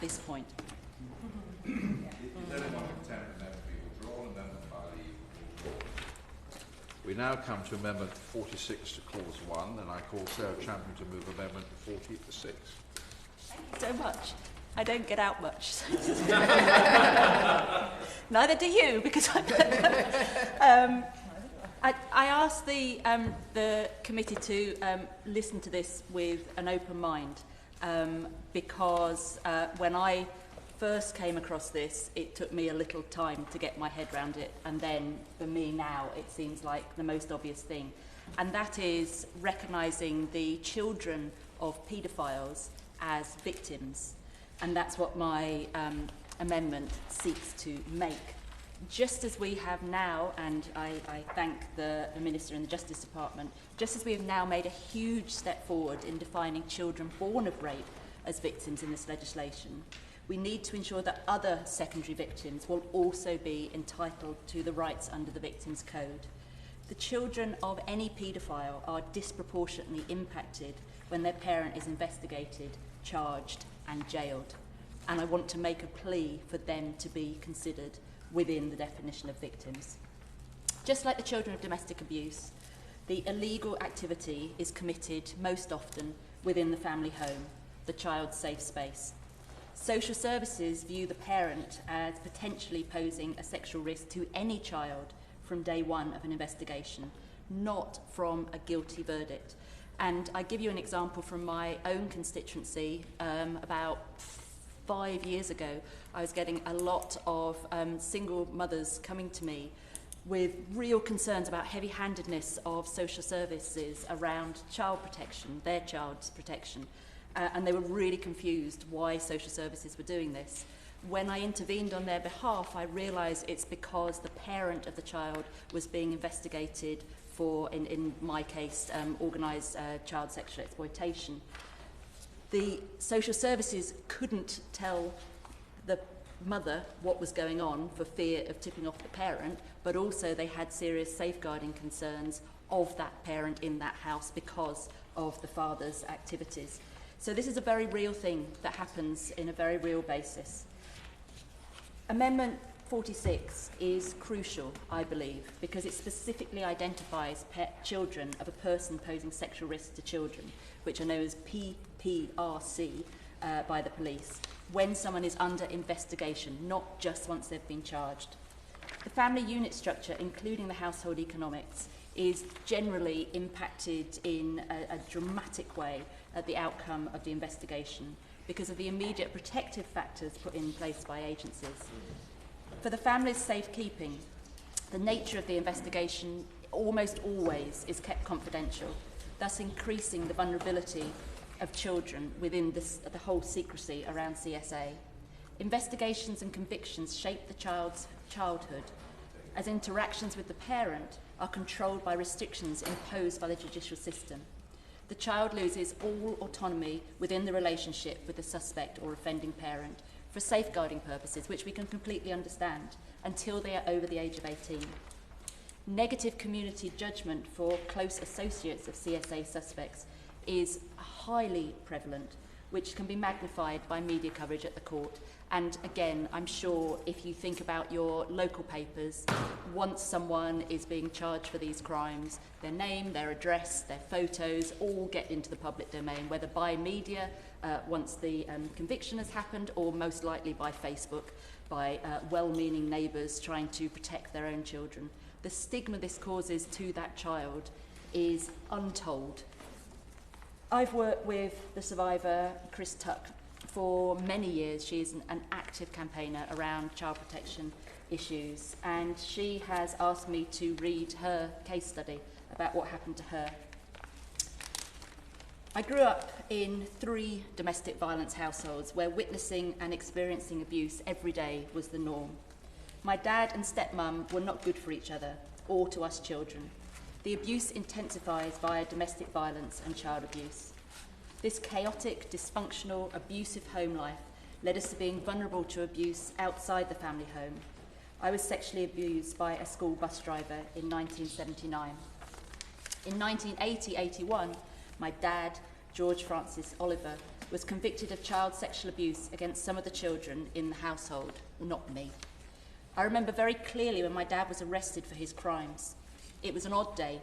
this point. We now come to Amendment 46 to Clause 1, and I call Sarah Champion to move Amendment 46. Thank you so much. I don't get out much. Neither do you, because I asked the committee to listen to this with an open mind, because when I first came across this, it took me a little time to get my head around it, and then for me now it seems like the most obvious thing, and that is recognising the children of paedophiles as victims, and that's what my amendment seeks to make. Just as we have now, and I thank the Minister and the Justice Department, just as we have now made a huge step forward in defining children born of rape as victims in this legislation, we need to ensure that other secondary victims will also be entitled to the rights under the Victims Code. The children of any paedophile are disproportionately impacted when their parent is investigated, charged and jailed. And I want to make a plea for them to be considered within the definition of victims. Just like the children of domestic abuse, the illegal activity is committed most often within the family home, the child's safe space. Social services view the parent as potentially posing a sexual risk to any child from day one of an investigation, not from a guilty verdict. And I give you an example from my own constituency. About 5 years ago, I was getting a lot of single mothers coming to me with real concerns about heavy-handedness of social services around child protection, their child's protection. And they were really confused why social services were doing this. When I intervened on their behalf, I realised it's because the parent of the child was being investigated for, in my case, organised child sexual exploitation. The social services couldn't tell the mother what was going on for fear of tipping off the parent, but also they had serious safeguarding concerns of that parent in that house because of the father's activities. So this is a very real thing that happens in a very real basis. Amendment 46 is crucial, I believe, because it specifically identifies children of a person posing sexual risk to children, which are known as PPRC by the police, when someone is under investigation, not just once they've been charged. The family unit structure, including the household economics, is generally impacted in a dramatic way at the outcome of the investigation because of the immediate protective factors put in place by agencies. For the family's safekeeping, the nature of the investigation almost always is kept confidential, thus increasing the vulnerability of children within the whole secrecy around CSA. Investigations and convictions shape the child's childhood, as interactions with the parent are controlled by restrictions imposed by the judicial system. The child loses all autonomy within the relationship with the suspect or offending parent for safeguarding purposes, which we can completely understand, until they are over the age of 18. Negative community judgment for close associates of CSA suspects is highly prevalent, which can be magnified by media coverage at the court. And again, I'm sure if you think about your local papers, once someone is being charged for these crimes, their name, their address, their photos all get into the public domain, whether by media once the conviction has happened, or most likely by Facebook, by well-meaning neighbours trying to protect their own children. The stigma this causes to that child is untold. I've worked with the survivor, Chris Tuck, for many years. She is an active campaigner around child protection issues, and she has asked me to read her case study about what happened to her. I grew up in 3 domestic violence households where witnessing and experiencing abuse every day was the norm. My dad and stepmum were not good for each other or to us children. The abuse intensifies via domestic violence and child abuse. This chaotic, dysfunctional, abusive home life led us to being vulnerable to abuse outside the family home. I was sexually abused by a school bus driver in 1979. In 1980-81, my dad, George Francis Oliver, was convicted of child sexual abuse against some of the children in the household, not me. I remember very clearly when my dad was arrested for his crimes. It was an odd day.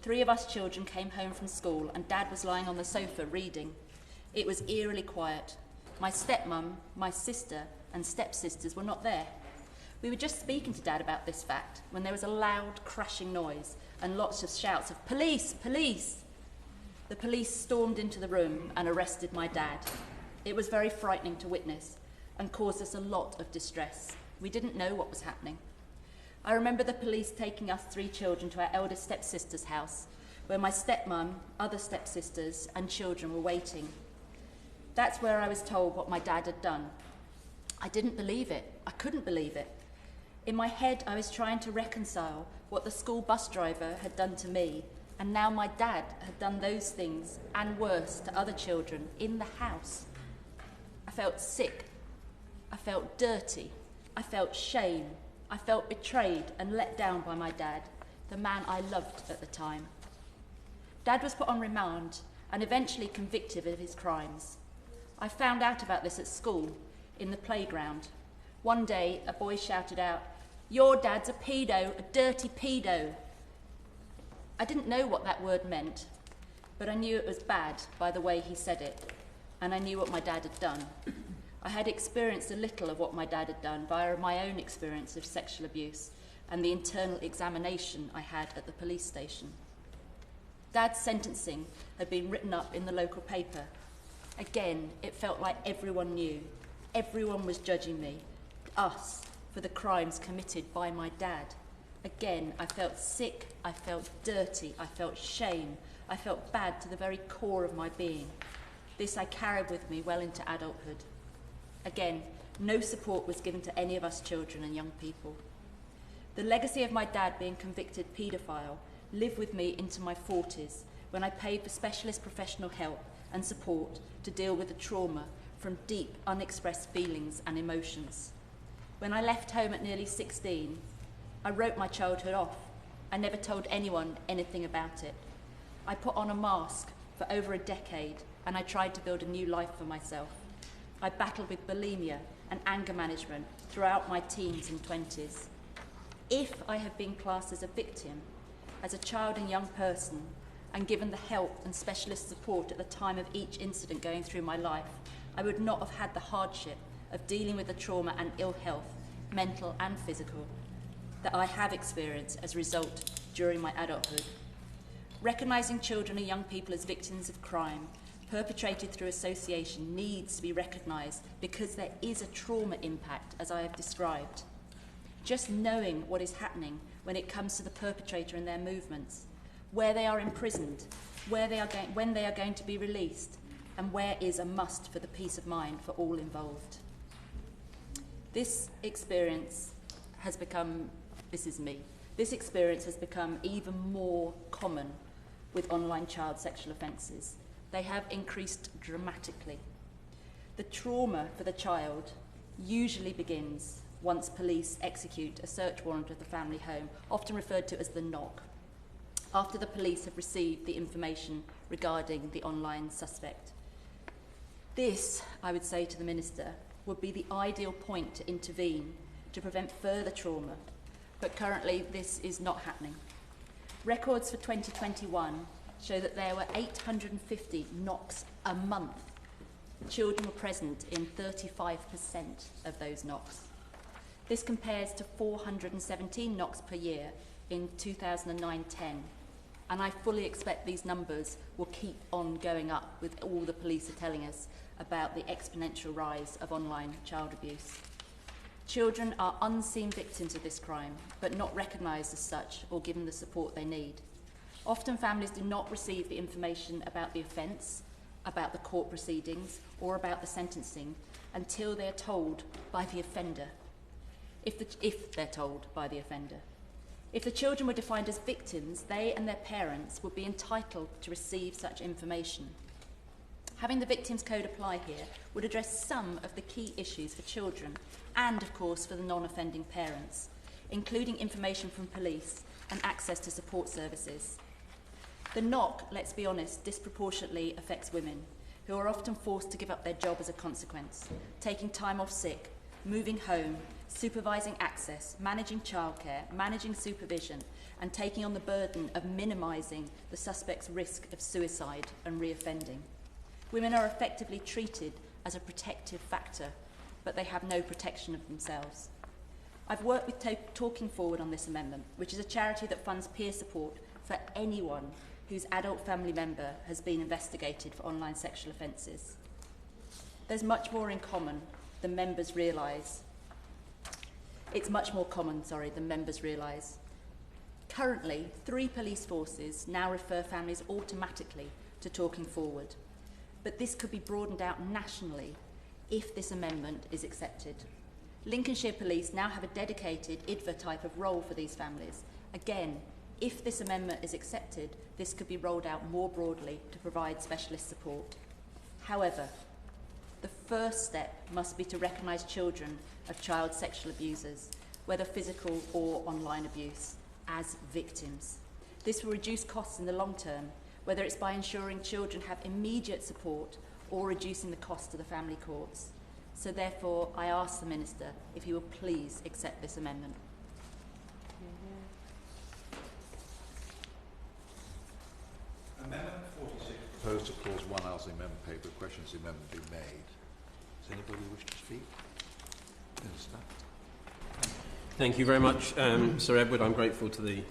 3 of us children came home from school and Dad was lying on the sofa reading. It was eerily quiet. My stepmum, my sister and stepsisters were not there. We were just speaking to Dad about this fact when there was a loud crashing noise and lots of shouts of "Police! Police!" The police stormed into the room and arrested my dad. It was very frightening to witness and caused us a lot of distress. We didn't know what was happening. I remember the police taking us 3 children to our eldest stepsister's house, where my stepmum, other stepsisters and children were waiting. That's where I was told what my dad had done. I didn't believe it. I couldn't believe it. In my head, I was trying to reconcile what the school bus driver had done to me, and now my dad had done those things and worse to other children in the house. I felt sick. I felt dirty. I felt shame. I felt betrayed and let down by my dad, the man I loved at the time. Dad was put on remand and eventually convicted of his crimes. I found out about this at school, in the playground. One day, a boy shouted out, "Your dad's a pedo, a dirty pedo." I didn't know what that word meant, but I knew it was bad by the way he said it, and I knew what my dad had done. I had experienced a little of what my dad had done via my own experience of sexual abuse and the internal examination I had at the police station. Dad's sentencing had been written up in the local paper. Again, it felt like everyone knew. Everyone was judging me, us, for the crimes committed by my dad. Again, I felt sick, I felt dirty, I felt shame, I felt bad to the very core of my being. This I carried with me well into adulthood. Again, no support was given to any of us children and young people. The legacy of my dad being convicted paedophile lived with me into my 40s, when I paid for specialist professional help and support to deal with the trauma from deep, unexpressed feelings and emotions. When I left home at nearly 16, I wrote my childhood off. I never told anyone anything about it. I put on a mask for over a decade and I tried to build a new life for myself. I battled with bulimia and anger management throughout my teens and 20s. If I had been classed as a victim, as a child and young person, and given the help and specialist support at the time of each incident going through my life, I would not have had the hardship of dealing with the trauma and ill health, mental and physical, that I have experienced as a result during my adulthood. Recognising children and young people as victims of crime perpetrated through association needs to be recognised because there is a trauma impact, as I have described. Just knowing what is happening when it comes to the perpetrator and their movements, where they are imprisoned, when they are going to be released, and where is a must for the peace of mind for all involved. This experience has become, this is me, this experience has become even more common with online child sexual offences. They have increased dramatically. The trauma for the child usually begins once police execute a search warrant of the family home, often referred to as the knock, after the police have received the information regarding the online suspect. This, I would say to the Minister, would be the ideal point to intervene to prevent further trauma, but currently this is not happening. Records for 2021 show that there were 850 knocks a month. Children were present in 35% of those knocks. This compares to 417 knocks per year in 2009-10, and I fully expect these numbers will keep on going up with all the police are telling us about the exponential rise of online child abuse. Children are unseen victims of this crime, but not recognised as such or given the support they need. Often families do not receive the information about the offence, about the court proceedings, or about the sentencing until they're told by the offender, if they're told by the offender. If the children were defined as victims, they and their parents would be entitled to receive such information. Having the Victims Code apply here would address some of the key issues for children and, of course, for the non-offending parents, including information from police and access to support services. The knock, let's be honest, disproportionately affects women who are often forced to give up their job as a consequence, taking time off sick, moving home, supervising access, managing childcare, managing supervision, and taking on the burden of minimising the suspect's risk of suicide and reoffending. Women are effectively treated as a protective factor, but they have no protection of themselves. I've worked with Talking Forward on this amendment, which is a charity that funds peer support for anyone whose adult family member has been investigated for online sexual offences. There's much more in common than members realise. It's much more common, than members realise. Currently, 3 police forces now refer families automatically to Talking Forward, but this could be broadened out nationally if this amendment is accepted. Lincolnshire Police now have a dedicated IDVA type of role for these families. Again, if this amendment is accepted, this could be rolled out more broadly to provide specialist support. However, the first step must be to recognise children of child sexual abusers, whether physical or online abuse, as victims. This will reduce costs in the long term, whether it's by ensuring children have immediate support or reducing the cost to the family courts. So therefore, I ask the Minister if he will please accept this amendment. Amendment 46 proposed to clause 1 as the amendment paper. Questions the amendment be made. Does anybody wish to speak? Minister. Thank you very much, Sir Edward. I'm grateful to the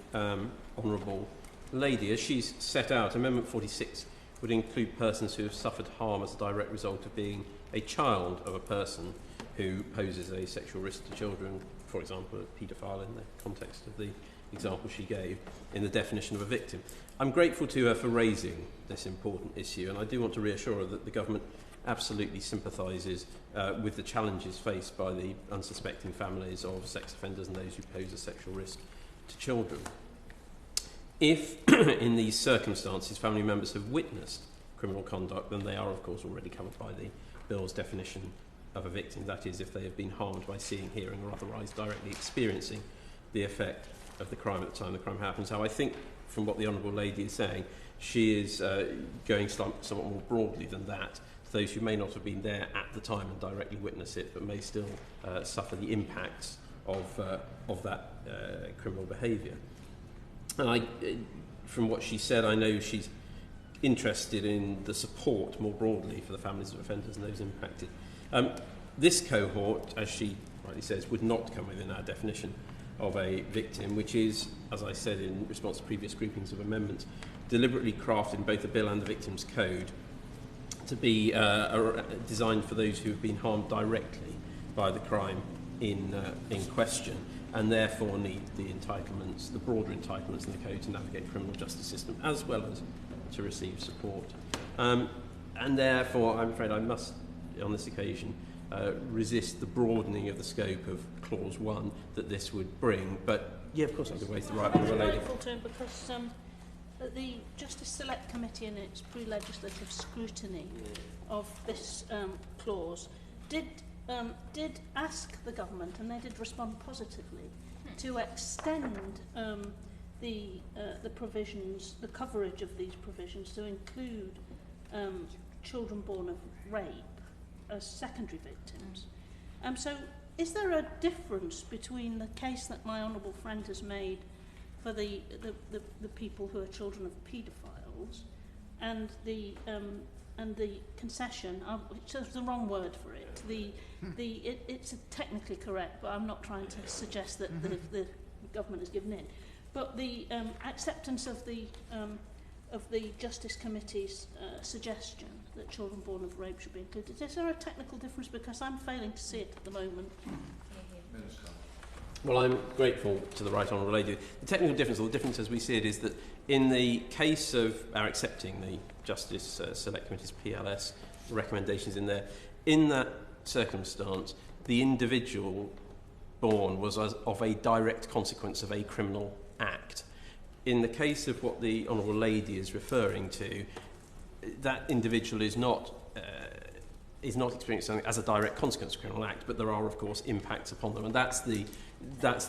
Honourable Lady. As she's set out, Amendment 46 would include persons who have suffered harm as a direct result of being a child of a person who poses a sexual risk to children, for example, a paedophile in the context of the example she gave, in the definition of a victim. I'm grateful to her for raising this important issue, and I do want to reassure her that the government absolutely sympathises with the challenges faced by the unsuspecting families of sex offenders and those who pose a sexual risk to children. If, in these circumstances, family members have witnessed criminal conduct, then they are, of course, already covered by the Bill's definition of a victim. That is, if they have been harmed by seeing, hearing, or otherwise directly experiencing the effect of the crime at the time the crime happens. How I think, from what the Honourable Lady is saying, she is going somewhat more broadly than that, to those who may not have been there at the time and directly witness it, but may still suffer the impacts of that criminal behaviour. And from what she said, I know she's interested in the support more broadly for the families of offenders and those impacted. This cohort, as she rightly says, would not come within our definition of a victim, which is, as I said in response to previous groupings of amendments, deliberately crafted in both the Bill and the Victims Code to be designed for those who have been harmed directly by the crime in question, and therefore need the entitlements, the broader entitlements in the code to navigate the criminal justice system, as well as to receive support. And therefore, I'm afraid I must, on this occasion, resist the broadening of the scope of Clause 1 that this would bring. But, yeah, of course, I could wait the right one. I'm grateful to him because the Justice Select Committee in its pre-legislative scrutiny of this clause did ask the government, and they did respond positively, to extend the provisions, the coverage of these provisions to include children born of rape as secondary victims. So is there a difference between the case that my honourable friend has made for the people who are children of paedophiles and the concession, it's the wrong word for it, it's technically correct, but I'm not trying to suggest that the government has given in, but the acceptance of the Justice Committee's suggestion that children born of rape should be included. Is there a technical difference? Because I'm failing to see it at the moment. Minister. Well, I'm grateful to the Right Honourable Lady. The technical difference, or the difference as we see it, is that in the case of our accepting the Justice Select Committee's PLS recommendations in that circumstance, the individual born was of a direct consequence of a criminal act. In the case of what the Honourable Lady is referring to, that individual is not experiencing something as a direct consequence of a criminal act, but there are, of course, impacts upon them, and that's the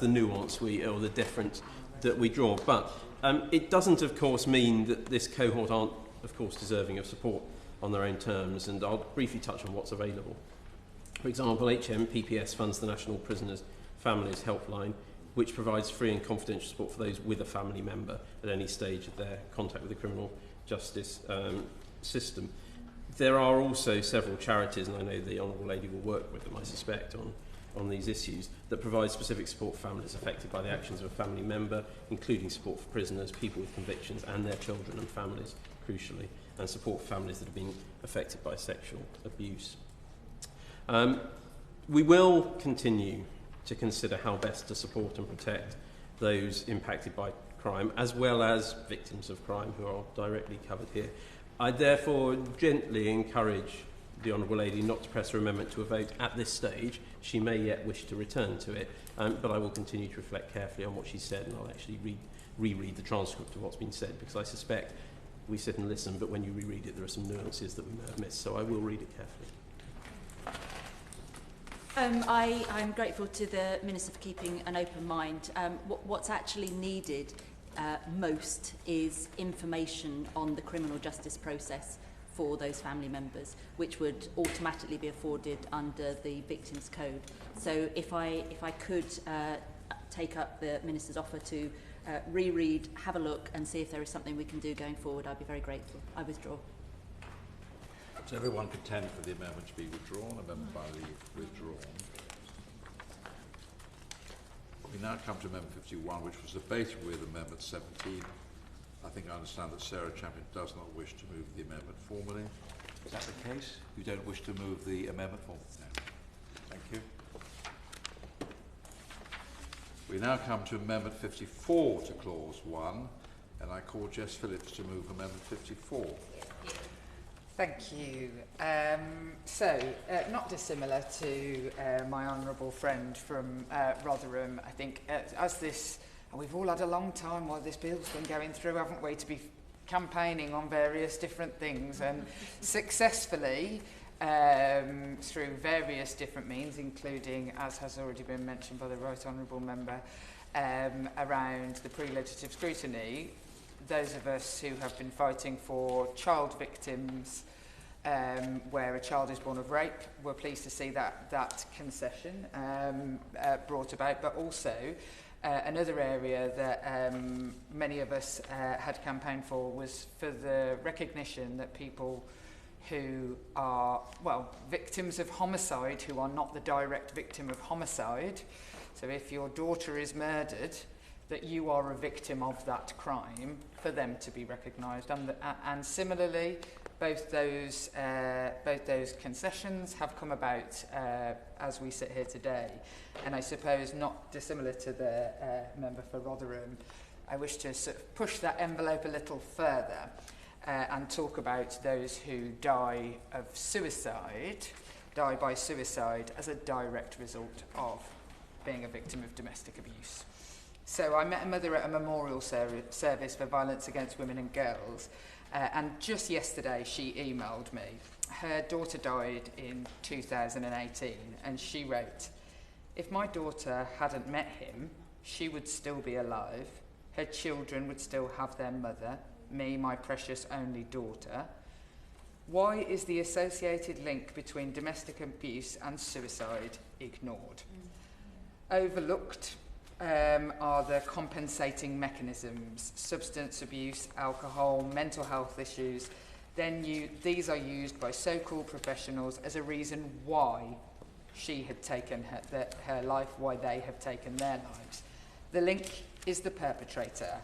nuance or the difference that we draw. But it doesn't, of course, mean that this cohort aren't, of course, deserving of support on their own terms, and I'll briefly touch on what's available. For example, HMPPS funds the National Prisoners Families Helpline, which provides free and confidential support for those with a family member at any stage of their contact with the criminal justice system. There are also several charities, and I know the Honourable Lady will work with them, I suspect, on these issues, that provide specific support for families affected by the actions of a family member, including support for prisoners, people with convictions and their children and families, crucially, and support for families that have been affected by sexual abuse. We will continue to consider how best to support and protect those impacted by crime, as well as victims of crime who are directly covered here. I therefore gently encourage the Honourable Lady not to press her amendment to a vote at this stage. She may yet wish to return to it, but I will continue to reflect carefully on what she said, and I'll actually reread the transcript of what's been said, because I suspect we sit and listen, but when you reread it there are some nuances that we may have missed, so I will read it carefully. I'm grateful to the Minister for keeping an open mind. What's actually needed most is information on the criminal justice process for those family members, which would automatically be afforded under the Victims Code. So if I could take up the Minister's offer to reread, have a look and see if there is something we can do going forward, I'd be very grateful. I withdraw. Does everyone contend for the amendment to be withdrawn? Amendment by Leave withdrawn. We now come to Amendment 51, which was debated with Amendment 17. I think I understand that Sarah Champion does not wish to move the amendment formally. Is that the case? You don't wish to move the amendment formally? No. Thank you. We now come to Amendment 54 to Clause 1, and I call Jess Phillips to move Amendment 54. Thank you. Not dissimilar to my honourable friend from Rotherham, I think, as this, and we've all had a long time while this bill's been going through, haven't we, to be campaigning on various different things, and successfully, through various different means, including, as has already been mentioned by the Right Honourable Member, around the pre-legislative scrutiny, those of us who have been fighting for child victims where a child is born of rape, we're pleased to see that concession brought about, but also another area that many of us had campaigned for was for the recognition that people who are, well, victims of homicide, who are not the direct victim of homicide, so if your daughter is murdered, that you are a victim of that crime, for them to be recognised. And similarly, both those concessions have come about as we sit here today. And I suppose not dissimilar to the member for Rotherham, I wish to sort of push that envelope a little further and talk about those who die by suicide as a direct result of being a victim of domestic abuse. So I met a mother at a memorial service for violence against women and girls, and just yesterday she emailed me. Her daughter died in 2018, and she wrote, "If my daughter hadn't met him, she would still be alive. Her children would still have their mother, me, my precious only daughter. Why is the associated link between domestic abuse and suicide ignored? Overlooked are the compensating mechanisms, substance abuse, alcohol, mental health issues. These are used by so-called professionals as a reason why she had taken her life, why they have taken their lives. The link is the perpetrator,